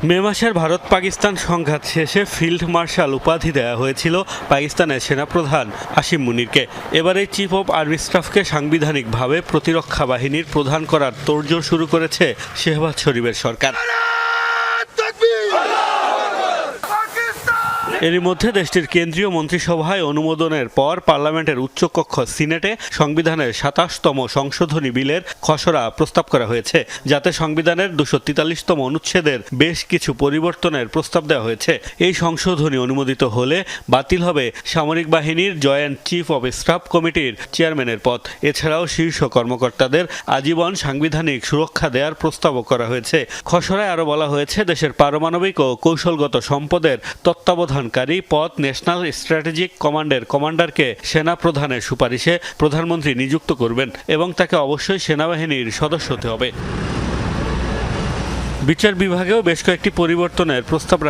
মে মাসের ভারত পাকিস্তান সংঘাত শেষে ফিল্ড মার্শাল উপাধি দেওয়া হয়েছিল পাকিস্তানের সেনাপ্রধান আসিম মুনিরকে। এবার এই চিফ অব আর্মি স্টাফকে সাংবিধানিকভাবে প্রতিরক্ষা বাহিনীর প্রধান করার তোড়জোড় শুরু করেছে শেহবাজ শরীফের সরকার। এরই মধ্যে দেশটির কেন্দ্রীয় মন্ত্রিসভায় অনুমোদনের পর পার্লামেন্টের উচ্চকক্ষ সিনেটে সংবিধানের ২৭তম সংশোধনী বিলের খসড়া প্রস্তাব করা হয়েছে, যাতে সংবিধানের ২৪৩তম অনুচ্ছেদের বেশ কিছু পরিবর্তনের প্রস্তাব দেওয়া হয়েছে। এই সংশোধনী অনুমোদিত হলে বাতিল হবে সামরিক বাহিনীর জয়েন্ট চিফ অব স্টাফ কমিটির চেয়ারম্যানের পদ। এছাড়াও শীর্ষ কর্মকর্তাদের আজীবন সাংবিধানিক সুরক্ষা দেওয়ার প্রস্তাবও করা হয়েছে। খসড়ায় আরও বলা হয়েছে, দেশের পারমাণবিক ও কৌশলগত সম্পদের তত্ত্বাবধানকারী পদ ন্যাশনাল স্ট্র্যাটেজিক কমান্ডের কমান্ডারকে সেনা প্রধানের সুপারিশে প্রধানমন্ত্রী নিযুক্ত করবেন এবং তাকে অবশ্যই সেনাবাহিনীর সদস্য হতে হবে। বিচার বিভাগেও বেশ কয়েকটি পরিবর্তনের প্রস্তাব